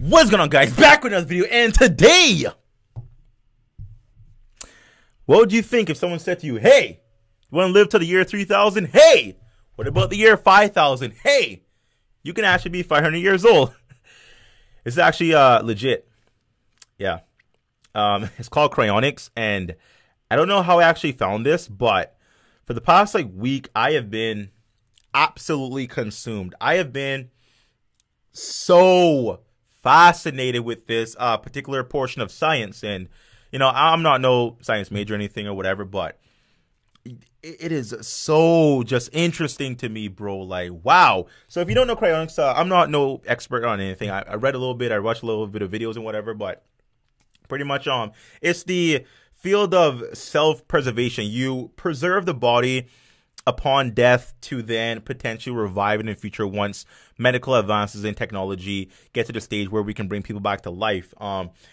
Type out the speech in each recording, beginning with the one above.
What's going on, guys? Back with another video, and today, what would you think if someone said to you, hey, you want to live to the year 3000? Hey, what about the year 5000? Hey, you can actually be 500 years old. It's actually legit. Yeah. It's called cryonics, and I don't know how I actually found this, but for the past week, I have been absolutely consumed. I have been so fascinated with this particular portion of science, and I'm not no science major or anything or whatever, but it is so just interesting to me, bro. Like, wow. So if you don't know cryonics, I'm not no expert on anything. I read a little bit, I watched a little bit of videos and whatever, but pretty much it's the field of self-preservation. You preserve the body upon death to then potentially revive in the future once medical advances in technology get to the stage where we can bring people back to life.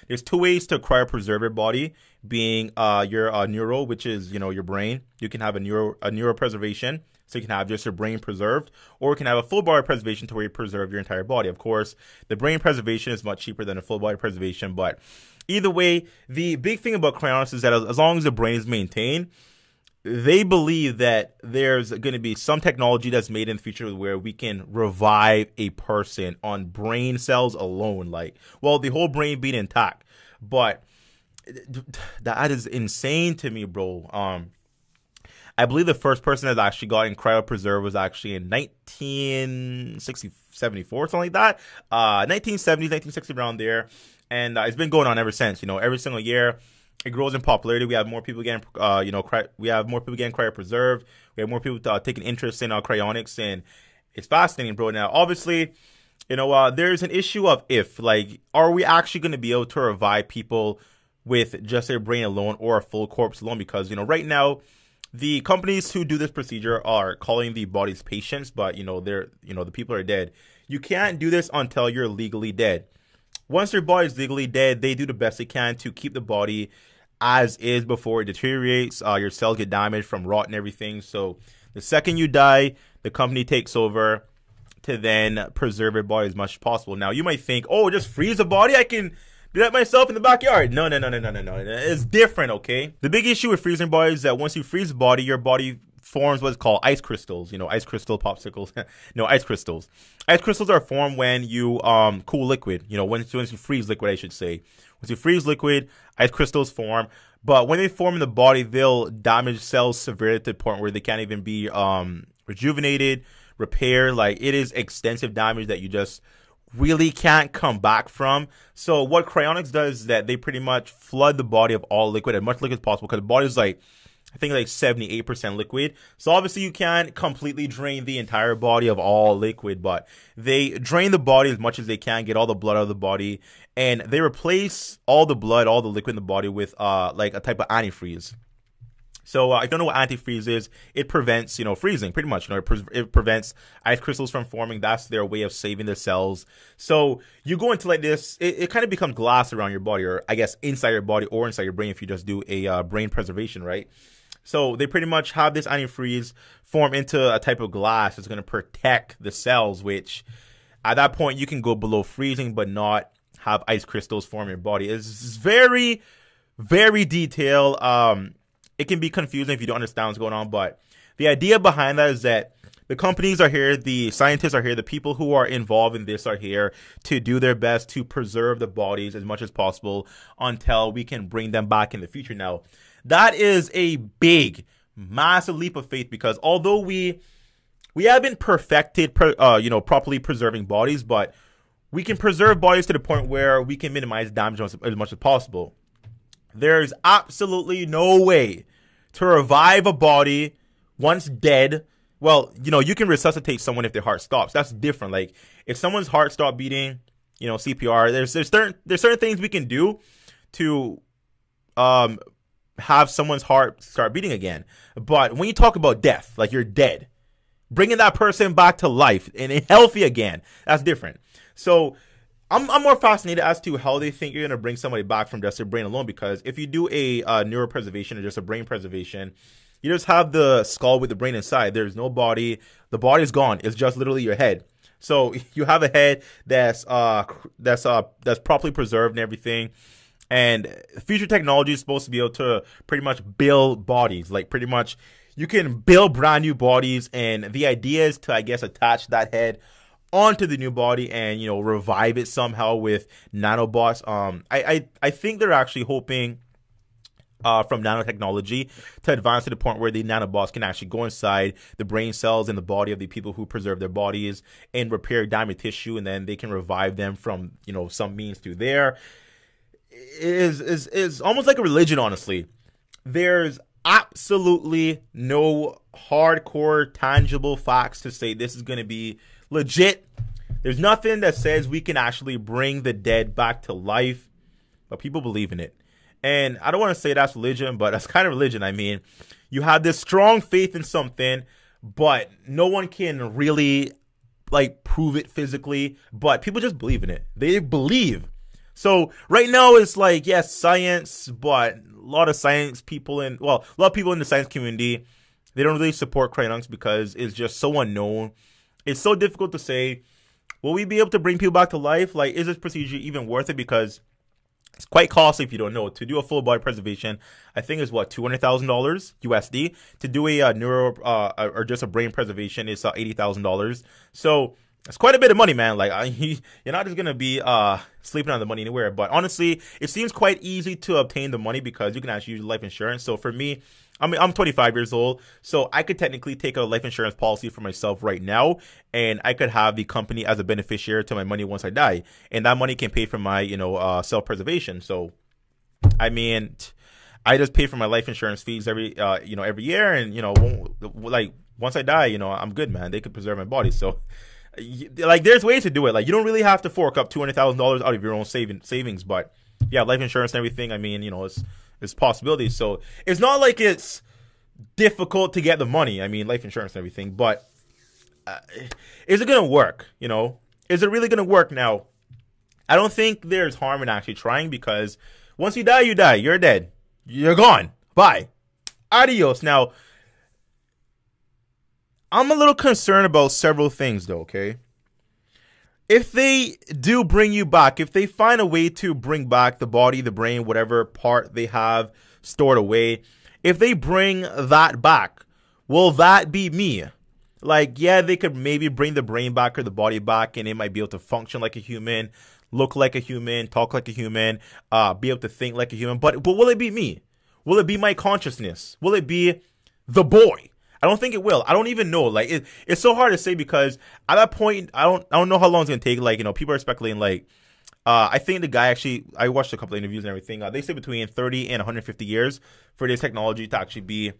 There's two ways to cryopreserve your body, being your neuro, which is your brain. You can have a neuropreservation, so you can have just your brain preserved, or you can have a full body preservation to where you preserve your entire body. Of course, the brain preservation is much cheaper than a full body preservation, but either way, the big thing about cryonics is that as long as the brain is maintained, they believe that there's going to be some technology that's made in the future where we can revive a person on brain cells alone. The whole brain being intact. But that is insane to me, bro. I believe the first person that actually got in cryopreserve was actually in 1974, something like that. 1970s, 1960s, around there. And it's been going on ever since. Every single year it grows in popularity. We have more people getting, we have more people getting cryopreserved. We have more people taking interest in cryonics, and it's fascinating, bro. Now, obviously, there's an issue of are we actually going to be able to revive people with just their brain alone or a full corpse alone? Because right now, the companies who do this procedure are calling the bodies patients, but the people are dead. You can't do this until you're legally dead. Once your body is legally dead, they do the best they can to keep the body as is before it deteriorates. Your cells get damaged from rot and everything. So the second you die, the company takes over to then preserve your body as much as possible. Now, you might think, oh, just freeze the body? I can do that myself in the backyard. No. It's different, okay? The big issue with freezing bodies is that once you freeze the body, your body forms what's called ice crystals. Ice crystal popsicles. No, ice crystals. Ice crystals are formed when you cool liquid. Once you freeze liquid, I should say. Once you freeze liquid, ice crystals form. But when they form in the body, they'll damage cells severely to the point where they can't even be rejuvenated, repaired. It is extensive damage that you just really can't come back from. So what cryonics does is that they pretty much flood the body of all liquid, as much liquid as possible, because the body is I think 78% liquid. So obviously you can't completely drain the entire body of all liquid, but they drain the body as much as they can, get all the blood out of the body, and they replace all the blood, all the liquid in the body with a type of antifreeze. So if you don't know what antifreeze is, it prevents, freezing, pretty much. It prevents ice crystals from forming. That's their way of saving the cells. So you go into this, it kind of becomes glass around your body, or I guess inside your body or inside your brain if you just do a brain preservation, right? So they pretty much have this antifreeze form into a type of glass that's going to protect the cells, which at that point you can go below freezing but not have ice crystals form in your body. It's very, very detailed. It can be confusing if you don't understand what's going on, but the idea behind that is that the companies are here, the scientists are here, the people who are involved in this are here to do their best to preserve the bodies as much as possible until we can bring them back in the future. Now, that is a big, massive leap of faith, because although we haven't perfected, properly preserving bodies, but we can preserve bodies to the point where we can minimize damage as much as possible. There's absolutely no way to revive a body once dead. Well, you can resuscitate someone if their heart stops. That's different. If someone's heart stopped beating, CPR, there's certain things we can do to have someone's heart start beating again. But when you talk about death, you're dead, bringing that person back to life and healthy again, that's different. So I'm more fascinated as to how they think you're gonna bring somebody back from just their brain alone. Because if you do a neuropreservation or just a brain preservation, you just have the skull with the brain inside. There's no body. The body is gone. It's just literally your head. So you have a head that's properly preserved and everything. And future technology is supposed to be able to pretty much build bodies. Like pretty much you can build brand new bodies. And the idea is to, I guess, attach that head onto the new body and, you know, revive it somehow with nanobots. I think they're actually hoping from nanotechnology to advance to the point where the nanobots can actually go inside the brain cells in the body of the people who preserve their bodies and repair damaged tissue, and then they can revive them from, you know, some means through there. Is almost like a religion, honestly. There's absolutely no hardcore tangible facts to say this is going to be legit. There's nothing that says we can actually bring the dead back to life, but people believe in it. And I don't want to say that's religion, but that's kind of religion. I mean, you have this strong faith in something, but no one can really like prove it physically, but people just believe in it. They believe. So right now it's like, yes, science, but a lot of science people a lot of people in the science community, they don't really support cryonincs because it's just so unknown. It's so difficult to say, will we be able to bring people back to life? Like, is this procedure even worth it? Because it's quite costly if you don't know. To do a full body preservation, I think is what, $200,000 USD. To do a neuro or just a brain preservation is $80,000. So it's quite a bit of money, man. Like you're not just gonna be sleeping on the money anywhere. But honestly, it seems quite easy to obtain the money because you can actually use life insurance. So for me, I'm 25 years old, so I could technically take a life insurance policy for myself right now, and I could have the company as a beneficiary to my money once I die, and that money can pay for my, you know, self-preservation. So, I mean, I just pay for my life insurance fees every year, and, you know, like once I die, you know, I'm good, man. They could preserve my body. So, like, there's ways to do it. Like, you don't really have to fork up $200,000 out of your own savings, but yeah, life insurance and everything. I mean, you know, it's possibilities. So it's not like it's difficult to get the money. I mean, life insurance and everything, but is it going to work? You know, is it really going to work? Now, I don't think there's harm in actually trying, because once you die, you die. You're dead. You're gone. Bye. Adios. Now, I'm a little concerned about several things though, okay? If they do bring you back, if they find a way to bring back the body, the brain, whatever part they have stored away, if they bring that back, will that be me? Like, yeah, they could maybe bring the brain back or the body back, and it might be able to function like a human, look like a human, talk like a human, be able to think like a human. But will it be me? Will it be my consciousness? Will it be the boy? I don't think it will. I don't even know. Like, it's so hard to say, because at that point, I don't know how long it's gonna take. Like, you know, people are speculating. Like, I think the guy actually, I watched a couple of interviews and everything. They say between 30 and 150 years for this technology to actually be,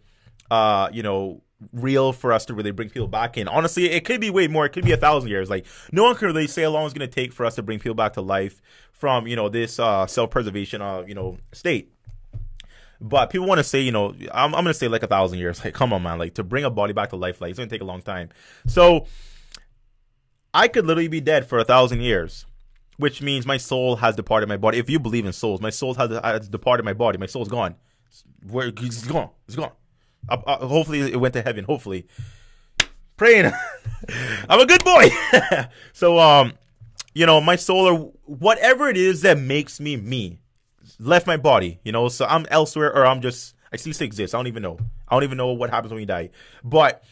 you know, real for us to really bring people back in. Honestly, it could be way more. It could be 1,000 years. Like, no one can really say how long it's gonna take for us to bring people back to life from, you know, this self-preservation, you know, state. But people want to say, you know, I'm going to say like 1,000 years. Like, come on, man. Like, to bring a body back to life, like, it's going to take a long time. So I could literally be dead for 1,000 years, which means my soul has departed my body. If you believe in souls, my soul has departed my body. My soul's gone. It's gone. It's gone. Hopefully it went to heaven. Hopefully. Praying. I'm a good boy. So, you know, my soul, or whatever it is that makes me, left my body, you know, so I'm elsewhere, or I cease to exist. I don't even know what happens when you die. But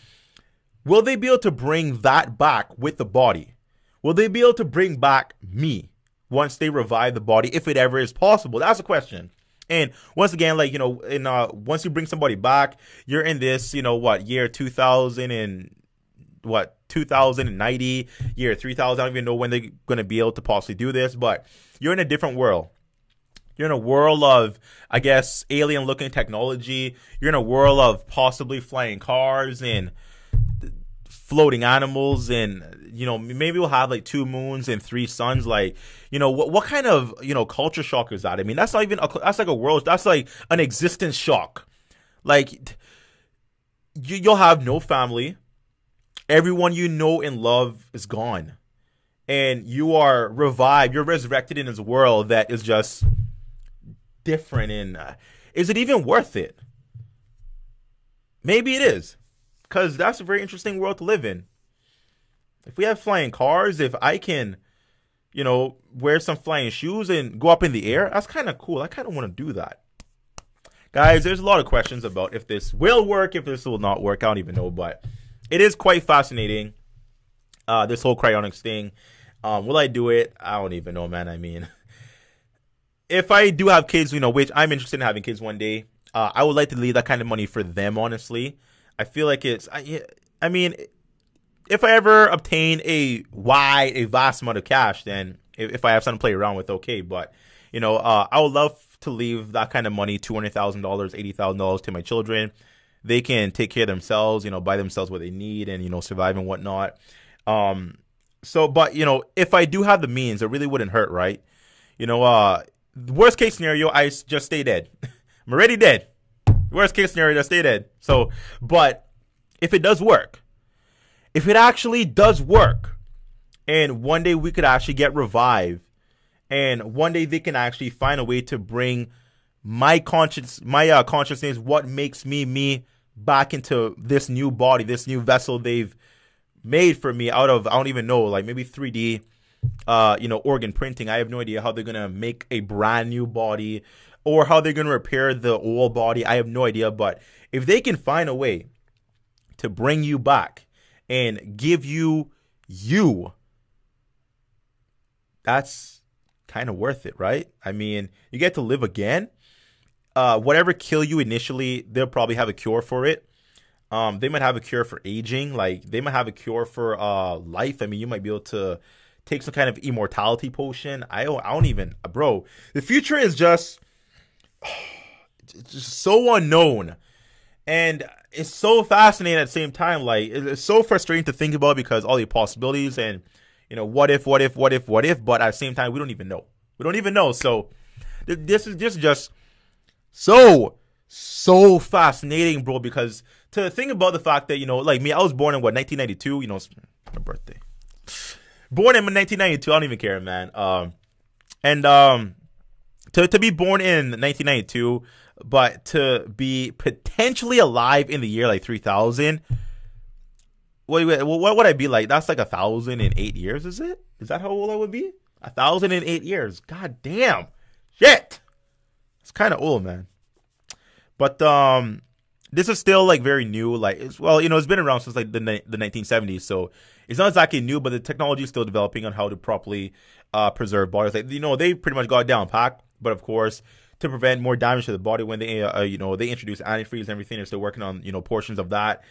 will they be able to bring that back with the body? Will they be able to bring back me once they revive the body, if it ever is possible? That's the question. And once again, like, you know, once you bring somebody back, you're in this, you know, what, year 2090, year 3000. I don't even know when they're going to be able to possibly do this, but you're in a different world. You're in a world of, I guess, alien-looking technology. You're in a world of possibly flying cars and floating animals, and, you know, maybe we'll have like 2 moons and 3 suns. Like, you know, what kind of, you know, culture shock is that? I mean, that's not even that's like a world. That's like an existence shock. Like, you'll have no family. Everyone you know and love is gone. and you are revived, you're resurrected in this world that is just different. And is it even worth it? Maybe it is, because that's a very interesting world to live in. If we have flying cars, if I can, you know, wear some flying shoes and go up in the air, that's kind of cool. I kind of want to do that. Guys, there's a lot of questions about if this will work, if this will not work. I don't even know, but it is quite fascinating, this whole cryonics thing. Will I do it? I don't even know, man. I mean, if I do have kids, you know, which I'm interested in having kids one day, I would like to leave that kind of money for them, honestly. I feel like it's, I mean, if I ever obtain a vast amount of cash, then if I have something to play around with, okay. But, you know, I would love to leave that kind of money, $200,000, $80,000 to my children. They can take care of themselves, you know, buy themselves what they need and, you know, survive and whatnot. But, you know, if I do have the means, it really wouldn't hurt, right? You know, worst case scenario, I just stay dead. I'm already dead. Worst case scenario, just stay dead. So, but if it does work, if it actually does work, and one day we could actually get revived, and one day they can actually find a way to bring my consciousness, what makes me, back into this new body, this new vessel they've made for me out of, I don't even know, like maybe 3D, you know, organ printing. I have no idea how they're going to make a brand new body or how they're going to repair the old body. I have no idea. But if they can find a way to bring you back and give you, that's kind of worth it, right? I mean, you get to live again. Whatever kill you initially, they'll probably have a cure for it. They might have a cure for aging. Like, they might have a cure for life. I mean, you might be able to take some kind of immortality potion. I don't even, bro. The future is just so unknown, and it's so fascinating at the same time. Like, it's so frustrating to think about because all the possibilities and, you know, what if, but at the same time, we don't even know. So this is just so fascinating, bro, because to think about the fact that, you know, like me, I was born in 1992, you know, it's my birthday. Born in 1992, I don't even care, man. To be born in 1992, but to be potentially alive in the year like 3000, what would I be like? That's like 1,008 years, is it? Is that how old I would be? 1,008 years. God damn. Shit. It's kind of old, man. But this is still like very new. Like, it's been around since like the 1970s, so it's not exactly new, but the technology is still developing on how to properly preserve bodies. Like, you know, they pretty much got it down packed, but of course, to prevent more damage to the body when they they introduce antifreeze and everything, they're still working on, you know, portions of that.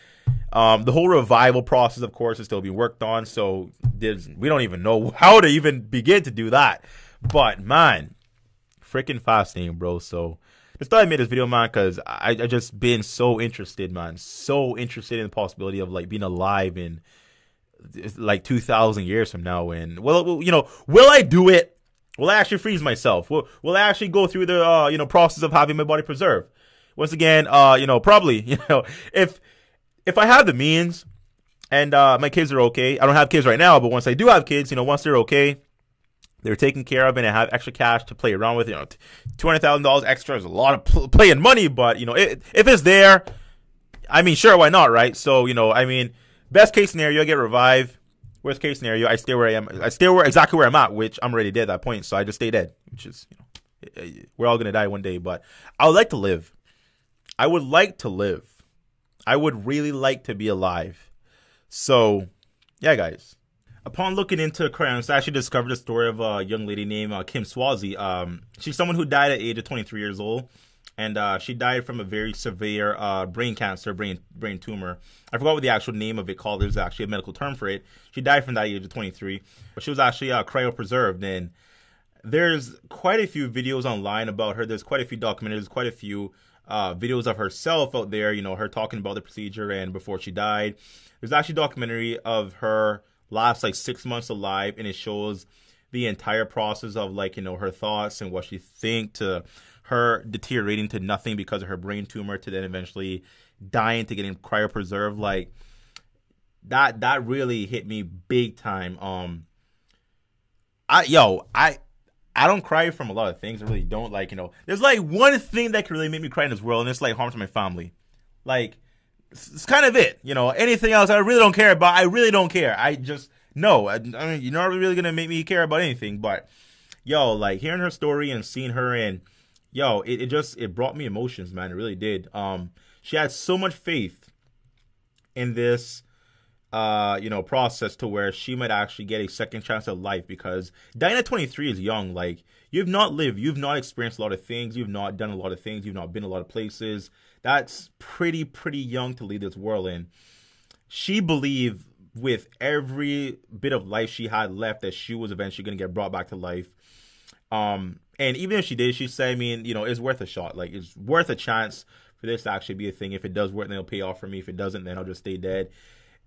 The whole revival process, of course, is still being worked on, so we don't even know how to even begin to do that. But man, freaking fascinating, bro. So just thought I made this video, man, because I just been so interested, man. So interested in the possibility of like being alive in like 2,000 years from now. And well, you know, will I do it? Will I actually freeze myself? Will I actually go through the process of having my body preserved? Once again, probably, you know, if I have the means and my kids are okay. I don't have kids right now, but once I do have kids, you know, once they're okay, they're taken care of, and I have extra cash to play around with. You know, $200,000 extra is a lot of playing money, but you know, if it's there, I mean, sure, why not, right? So, you know, I mean, best case scenario, I get revived. Worst case scenario, I stay where I am. I stay exactly where I'm at, which I'm already dead at that point. So I just stay dead, which is, you know, we're all gonna die one day. But I would like to live. I would like to live. I would really like to be alive. So, yeah, guys. Upon looking into cryonics, I actually discovered the story of a young lady named Kim Swazi. She's someone who died at the age of 23 years old. And she died from a very severe brain cancer, brain tumor. I forgot what the actual name of it called. There's actually a medical term for it. She died from that age of 23. But she was actually cryopreserved. And there's quite a few videos online about her. There's quite a few documentaries, quite a few videos of herself out there, you know, her talking about the procedure and before she died. There's actually a documentary of her last like 6 months alive, and it shows the entire process of like, you know, her thoughts and what she think to her deteriorating to nothing because of her brain tumor to then eventually dying to getting cryopreserved. Like that really hit me big time. I don't cry from a lot of things. I really don't. Like, there's like one thing that can really make me cry in this world, and it's like harm to my family. Like, it's kind of it. Anything else I really don't care about. I really don't care. I just, no. I mean, you're not really going to make me care about anything. But, like, hearing her story and seeing her, and, it brought me emotions, man. It really did. She had so much faith in this process to where she might actually get a second chance at life, because dying at 23 is young. Like, you've not lived, you've not experienced a lot of things, you've not done a lot of things, you've not been a lot of places. That's pretty young to leave this world in. She believed with every bit of life she had left that she was eventually going to get brought back to life. And even if she did, she said, I mean, it's worth a shot. Like, it's worth a chance for this to actually be a thing. If it does work, then it'll pay off for me. If it doesn't, then I'll just stay dead.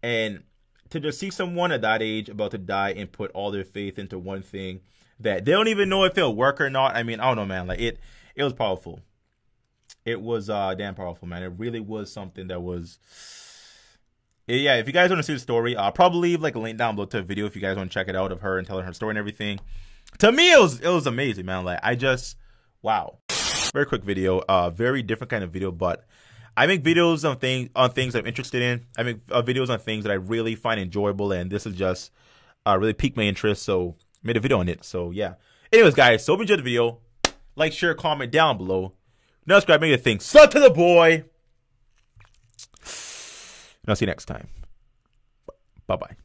And to just see someone at that age about to die and put all their faith into one thing that they don't even know if it'll work or not. I mean, I don't know, man. Like, it was powerful. It was damn powerful, man. It really was something that was... Yeah, if you guys want to see the story, I'll probably leave like a link down below to a video if you guys want to check it out of her and telling her story and everything. To me, it was amazing, man. Like, wow. Very quick video, very different kind of video, but I make videos on things I'm interested in. I make videos on things that I really find enjoyable, and this is just really piqued my interest, so made a video on it. So yeah. Anyways, guys, so hope you enjoyed the video. Like, share, comment down below. Now subscribe, make it a thing. Sub to the boy. And I'll see you next time. Bye-bye.